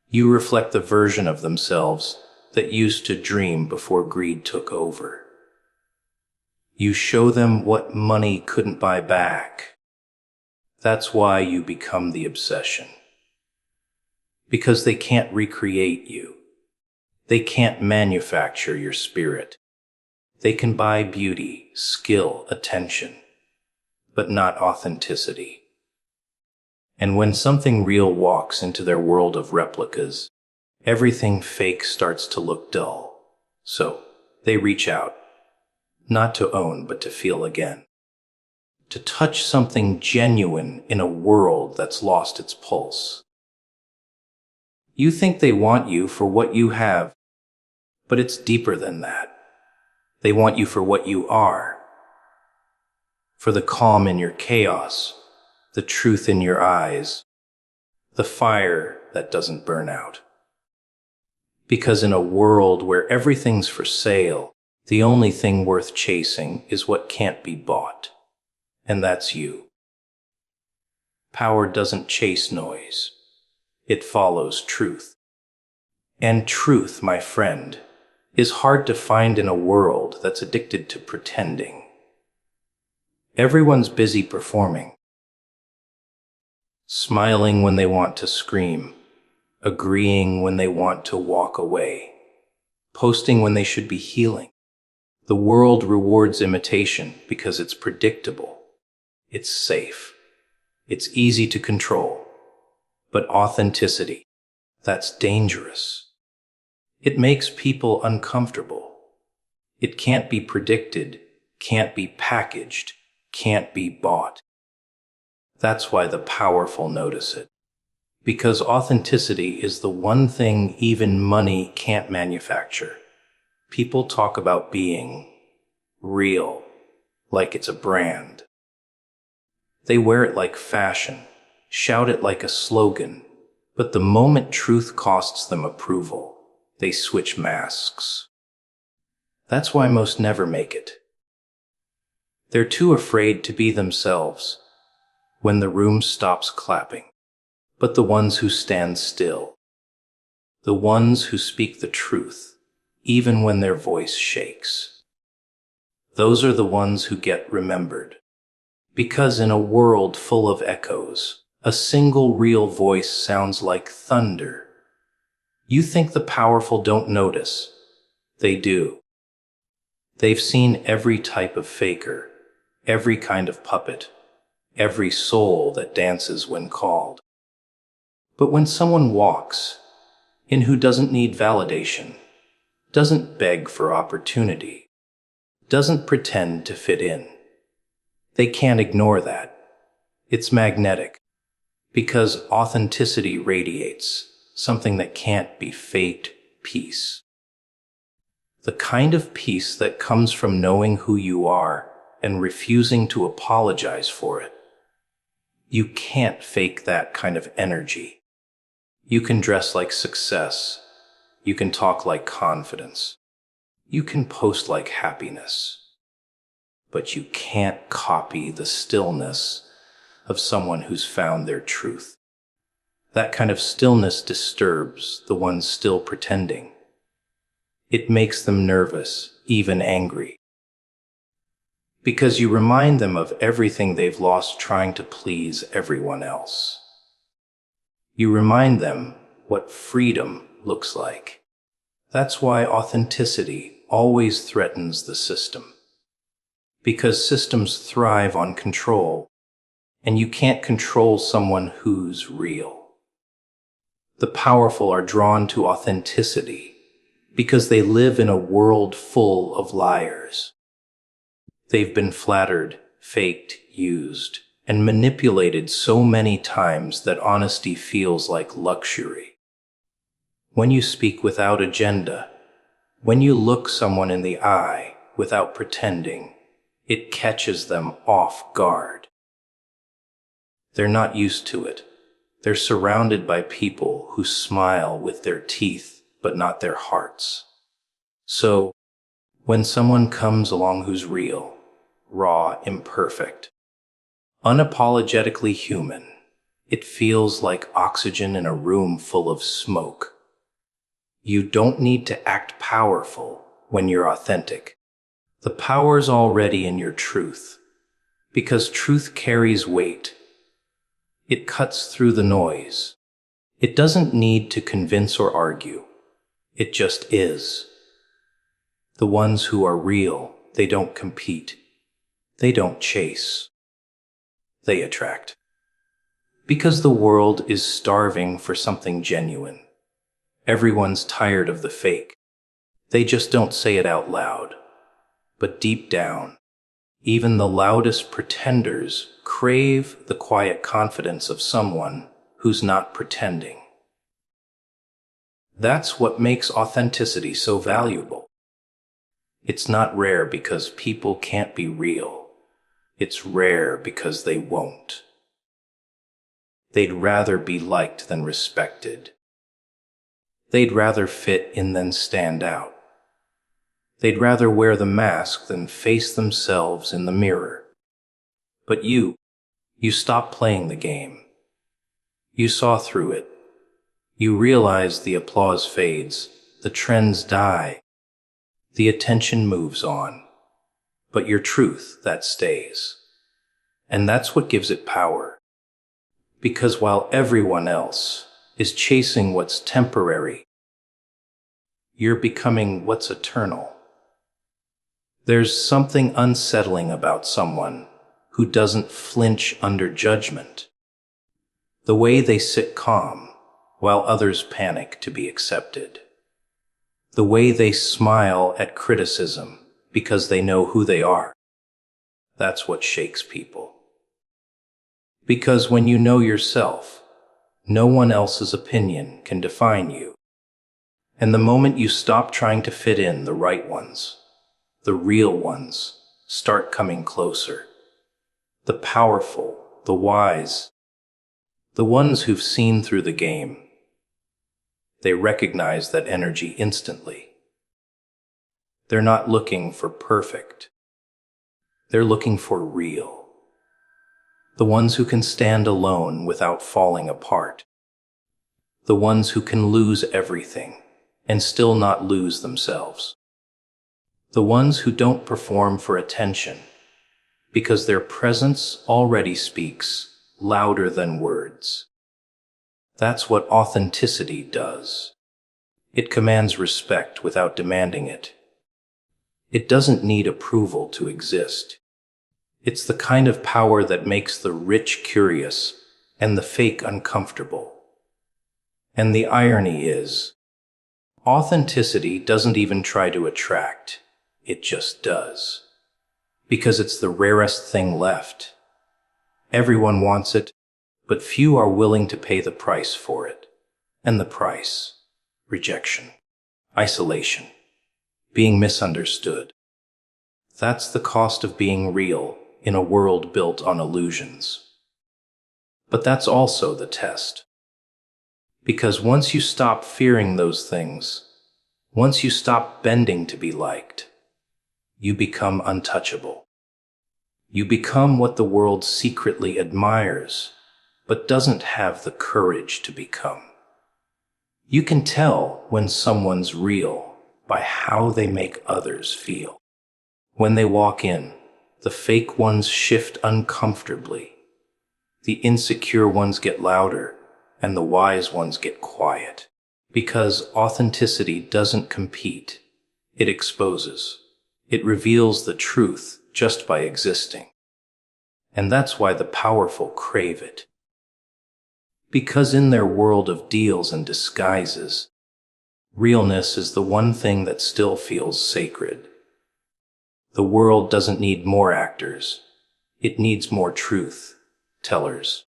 You reflect the version of themselves that used to dream before greed took over. You show them what money couldn't buy back. That's why you become the obsession. Because they can't recreate you. They can't manufacture your spirit. They can buy beauty, skill, attention, but not authenticity. And when something real walks into their world of replicas, everything fake starts to look dull. So they reach out, not to own, but to feel again. To touch something genuine in a world that's lost its pulse. You think they want you for what you have, but it's deeper than that. They want you for what you are. For the calm in your chaos, the truth in your eyes, the fire that doesn't burn out. Because in a world where everything's for sale, the only thing worth chasing is what can't be bought. And that's you. Power doesn't chase noise. It follows truth. And truth, my friend, is hard to find in a world that's addicted to pretending. Everyone's busy performing. Smiling when they want to scream. Agreeing when they want to walk away. Posting when they should be healing. The world rewards imitation because it's predictable. It's safe. It's easy to control. But authenticity, that's dangerous. It makes people uncomfortable. It can't be predicted, can't be packaged, can't be bought. That's why the powerful notice it. Because authenticity is the one thing even money can't manufacture. People talk about being real, like it's a brand. They wear it like fashion, shout it like a slogan, but the moment truth costs them approval, they switch masks. That's why most never make it. They're too afraid to be themselves when the room stops clapping. But the ones who stand still, the ones who speak the truth, even when their voice shakes, those are the ones who get remembered. Because in a world full of echoes, a single real voice sounds like thunder. You think the powerful don't notice. They do. They've seen every type of faker, every kind of puppet, every soul that dances when called. But when someone walks in who doesn't need validation, doesn't beg for opportunity, doesn't pretend to fit in, they can't ignore that. It's magnetic. Because authenticity radiates something that can't be faked peace. The kind of peace that comes from knowing who you are and refusing to apologize for it. You can't fake that kind of energy. You can dress like success. You can talk like confidence. You can post like happiness. But you can't copy the stillness of someone who's found their truth. That kind of stillness disturbs the ones still pretending. It makes them nervous, even angry. Because you remind them of everything they've lost trying to please everyone else. You remind them what freedom looks like. That's why authenticity always threatens the system. Because systems thrive on control. And you can't control someone who's real. The powerful are drawn to authenticity because they live in a world full of liars. They've been flattered, faked, used, and manipulated so many times that honesty feels like luxury. When you speak without agenda, when you look someone in the eye without pretending, it catches them off guard. They're not used to it. They're surrounded by people who smile with their teeth, but not their hearts. So, when someone comes along who's real, raw, imperfect, unapologetically human, it feels like oxygen in a room full of smoke. You don't need to act powerful when you're authentic. The power's already in your truth, because truth carries weight. It cuts through the noise. It doesn't need to convince or argue. It just is. The ones who are real, they don't compete. They don't chase. They attract. Because the world is starving for something genuine. Everyone's tired of the fake. They just don't say it out loud. But deep down, even the loudest pretenders crave the quiet confidence of someone who's not pretending. That's what makes authenticity so valuable. It's not rare because people can't be real. It's rare because they won't. They'd rather be liked than respected. They'd rather fit in than stand out. They'd rather wear the mask than face themselves in the mirror. But you stopped playing the game. You saw through it. You realize the applause fades, the trends die, the attention moves on, but your truth, that stays. And that's what gives it power. Because while everyone else is chasing what's temporary, you're becoming what's eternal. There's something unsettling about someone who doesn't flinch under judgment. The way they sit calm while others panic to be accepted. The way they smile at criticism because they know who they are. That's what shakes people. Because when you know yourself, no one else's opinion can define you. And the moment you stop trying to fit in, the right ones, the real ones, start coming closer. The powerful, the wise, the ones who've seen through the game. They recognize that energy instantly. They're not looking for perfect. They're looking for real. The ones who can stand alone without falling apart. The ones who can lose everything and still not lose themselves. The ones who don't perform for attention because their presence already speaks louder than words. That's what authenticity does. It commands respect without demanding it. It doesn't need approval to exist. It's the kind of power that makes the rich curious and the fake uncomfortable. And the irony is, authenticity doesn't even try to attract. It just does. Because it's the rarest thing left. Everyone wants it, but few are willing to pay the price for it. And the price: rejection, isolation, being misunderstood. That's the cost of being real in a world built on illusions. But that's also the test. Because once you stop fearing those things, once you stop bending to be liked, you become untouchable. You become what the world secretly admires, but doesn't have the courage to become. You can tell when someone's real by how they make others feel. When they walk in, the fake ones shift uncomfortably. The insecure ones get louder, and the wise ones get quiet. Because authenticity doesn't compete. It exposes. It reveals the truth just by existing. And that's why the powerful crave it. Because in their world of deals and disguises, realness is the one thing that still feels sacred. The world doesn't need more actors. It needs more truth tellers.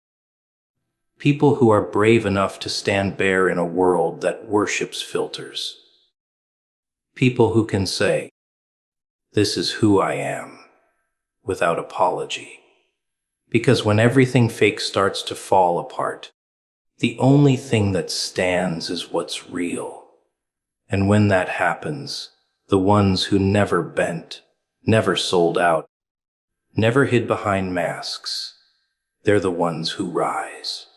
People who are brave enough to stand bare in a world that worships filters. People who can say, "This is who I am," without apology. Because when everything fake starts to fall apart, the only thing that stands is what's real. And when that happens, The ones who never bent, never sold out, never hid behind masks. They're the ones who rise.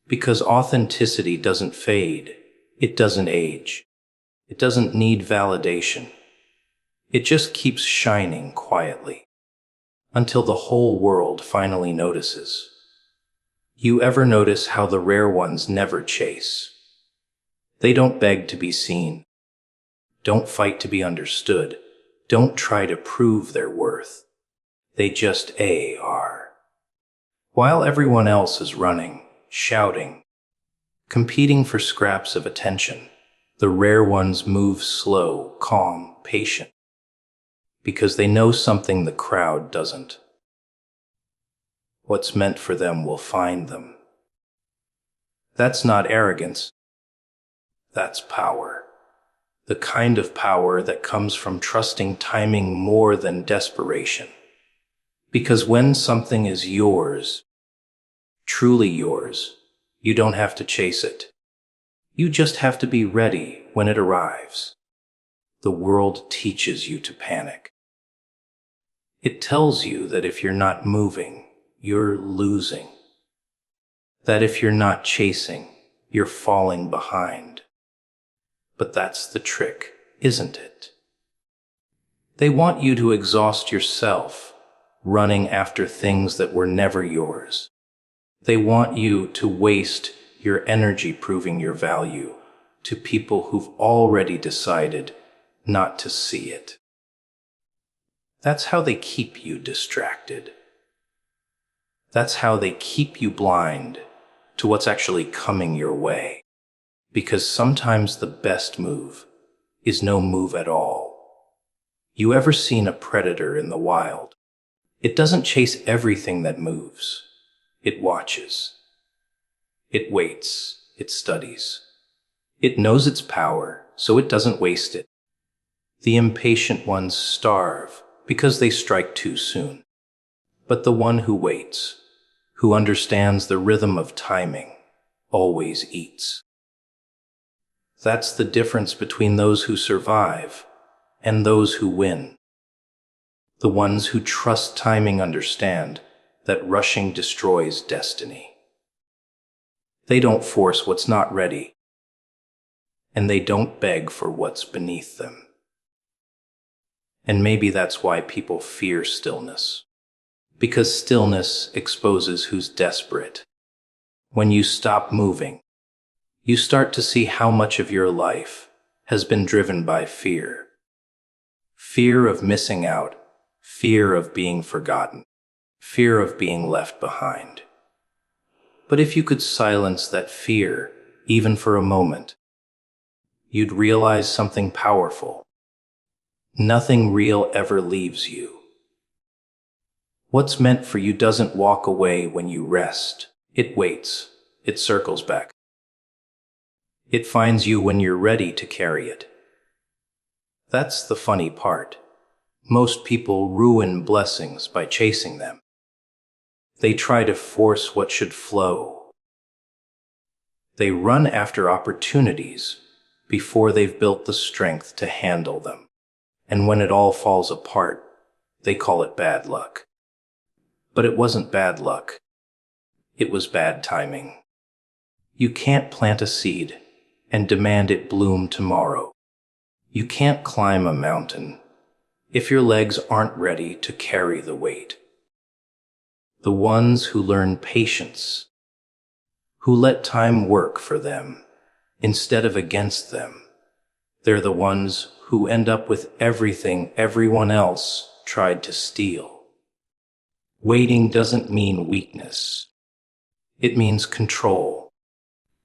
Because authenticity doesn't fade. It doesn't age. It doesn't need validation. It just keeps shining quietly until the whole world finally notices. You ever notice how the rare ones never chase? They don't beg to be seen. Don't fight to be understood. Don't try to prove their worth. They just are. While everyone else is running, shouting, competing for scraps of attention, the rare ones move slow, calm, patient, because they know something the crowd doesn't. What's meant for them will find them. That's not arrogance. That's power. The kind of power that comes from trusting timing more than desperation. Because when something is yours, truly yours, you don't have to chase it. You just have to be ready when it arrives. The world teaches you to panic. It tells you that if you're not moving, you're losing. That if you're not chasing, you're falling behind. But that's the trick, isn't it? They want you to exhaust yourself, running after things that were never yours. They want you to waste your energy proving your value to people who've already decided not to see it. That's how they keep you distracted. That's how they keep you blind to what's actually coming your way. Because sometimes the best move is no move at all. You ever seen a predator in the wild? It doesn't chase everything that moves. It watches. It waits. It studies. It knows its power, so it doesn't waste it. The impatient ones starve because they strike too soon. But the one who waits, who understands the rhythm of timing, always eats. That's the difference between those who survive and those who win. The ones who trust timing understand that rushing destroys destiny. They don't force what's not ready, and they don't beg for what's beneath them. And maybe that's why people fear stillness. Because stillness exposes who's desperate. When you stop moving, you start to see how much of your life has been driven by fear. Fear of missing out, fear of being forgotten, fear of being left behind. But if you could silence that fear, even for a moment, you'd realize something powerful. Nothing real ever leaves you. What's meant for you doesn't walk away when you rest. It waits. It circles back. It finds you when you're ready to carry it. That's the funny part. Most people ruin blessings by chasing them. They try to force what should flow. They run after opportunities before they've built the strength to handle them. And when it all falls apart, they call it bad luck. But it wasn't bad luck. It was bad timing. You can't plant a seed and demand it bloom tomorrow. You can't climb a mountain if your legs aren't ready to carry the weight. The ones who learn patience, who let time work for them instead of against them, they're the ones who end up with everything everyone else tried to steal. Waiting doesn't mean weakness. It means control.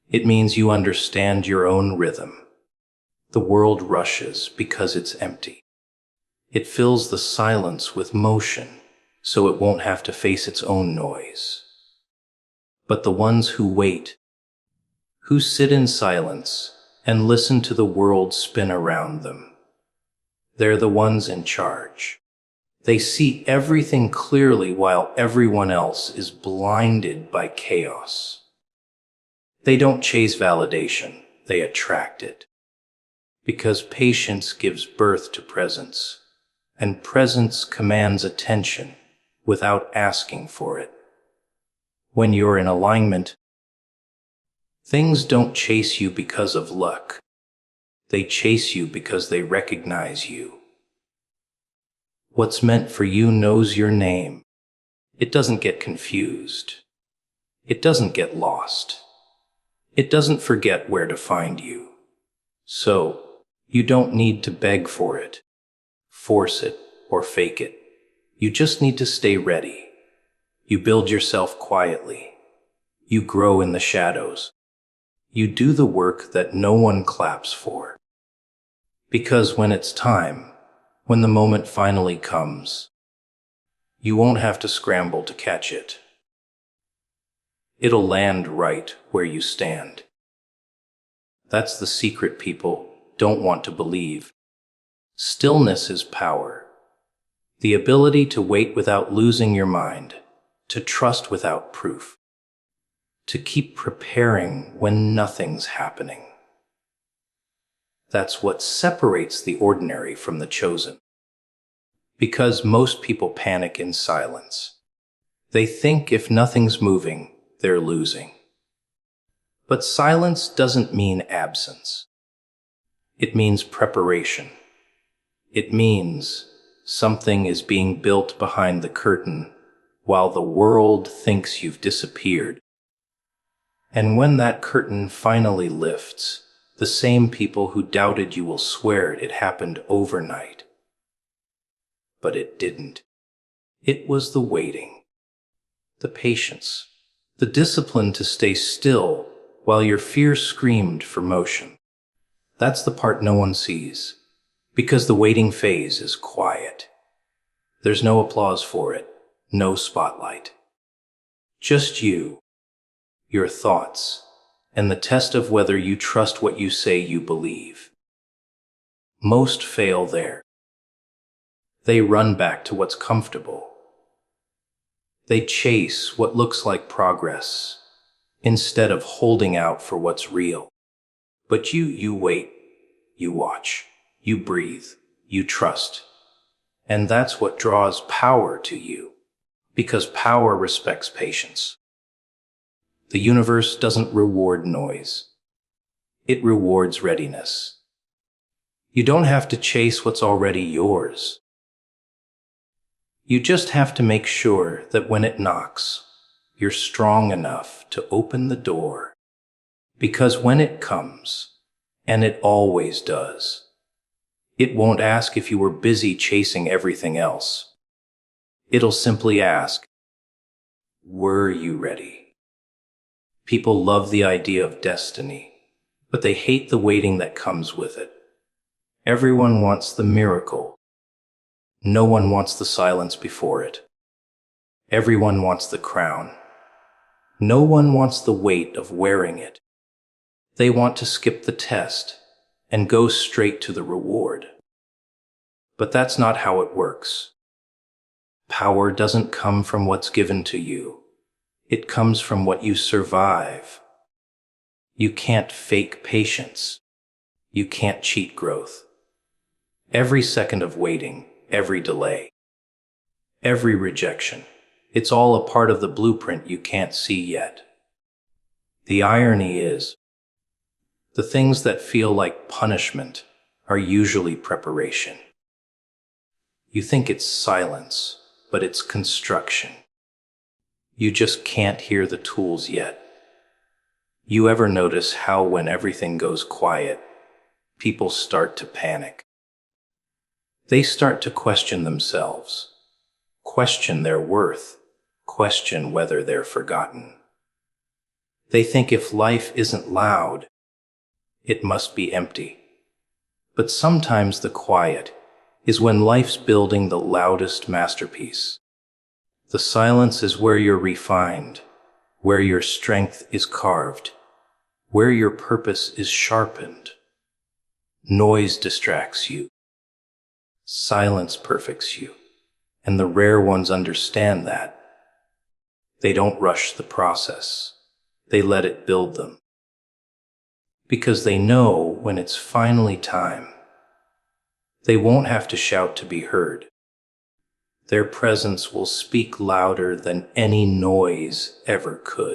It means you understand your own rhythm. The world rushes because it's empty. It fills the silence with motion so it won't have to face its own noise. But the ones who wait, who sit in silence and listen to the world spin around them, they're the ones in charge. They see everything clearly while everyone else is blinded by chaos. They don't chase validation, they attract it. Because patience gives birth to presence, and presence commands attention without asking for it. When you're in alignment, things don't chase you because of luck. They chase you because they recognize you. What's meant for you knows your name. It doesn't get confused. It doesn't get lost. It doesn't forget where to find you. So, you don't need to beg for it, force it, or fake it. You just need to stay ready. You build yourself quietly. You grow in the shadows. You do the work that no one claps for. Because when it's time, when the moment finally comes, you won't have to scramble to catch it. It'll land right where you stand. That's the secret people don't want to believe. Stillness is power. The ability to wait without losing your mind, to trust without proof, to keep preparing when nothing's happening. That's what separates the ordinary from the chosen. Because most people panic in silence. They think if nothing's moving, they're losing. But silence doesn't mean absence. It means preparation. It means something is being built behind the curtain while the world thinks you've disappeared. And when that curtain finally lifts, the same people who doubted you will swear it happened overnight. But it didn't. It was the waiting, the patience, the discipline to stay still while your fear screamed for motion. That's the part no one sees, because the waiting phase is quiet. There's no applause for it, no spotlight. Just you, your thoughts, and the test of whether you trust what you say you believe. Most fail there. They run back to what's comfortable. They chase what looks like progress instead of holding out for what's real. But you wait, you watch, you breathe, you trust. And that's what draws power to you, because power respects patience. The universe doesn't reward noise. It rewards readiness. You don't have to chase what's already yours. You just have to make sure that when it knocks, you're strong enough to open the door. Because when it comes, and it always does, it won't ask if you were busy chasing everything else. It'll simply ask, were you ready? People love the idea of destiny, but they hate the waiting that comes with it. Everyone wants the miracle. No one wants the silence before it. Everyone wants the crown. No one wants the weight of wearing it. They want to skip the test and go straight to the reward. But that's not how it works. Power doesn't come from what's given to you. It comes from what you survive. You can't fake patience. You can't cheat growth. Every second of waiting, every delay, every rejection, it's all a part of the blueprint you can't see yet. The irony is, the things that feel like punishment are usually preparation. You think it's silence, but it's construction. You just can't hear the tools yet. You ever notice how when everything goes quiet, people start to panic? They start to question themselves, question their worth, question whether they're forgotten. They think if life isn't loud, it must be empty. But sometimes the quiet is when life's building the loudest masterpiece. The silence is where you're refined, where your strength is carved, where your purpose is sharpened. Noise distracts you. Silence perfects you. And the rare ones understand that. They don't rush the process. They let it build them. because they know when it's finally time, they won't have to shout to be heard. Their presence will speak louder than any noise ever could.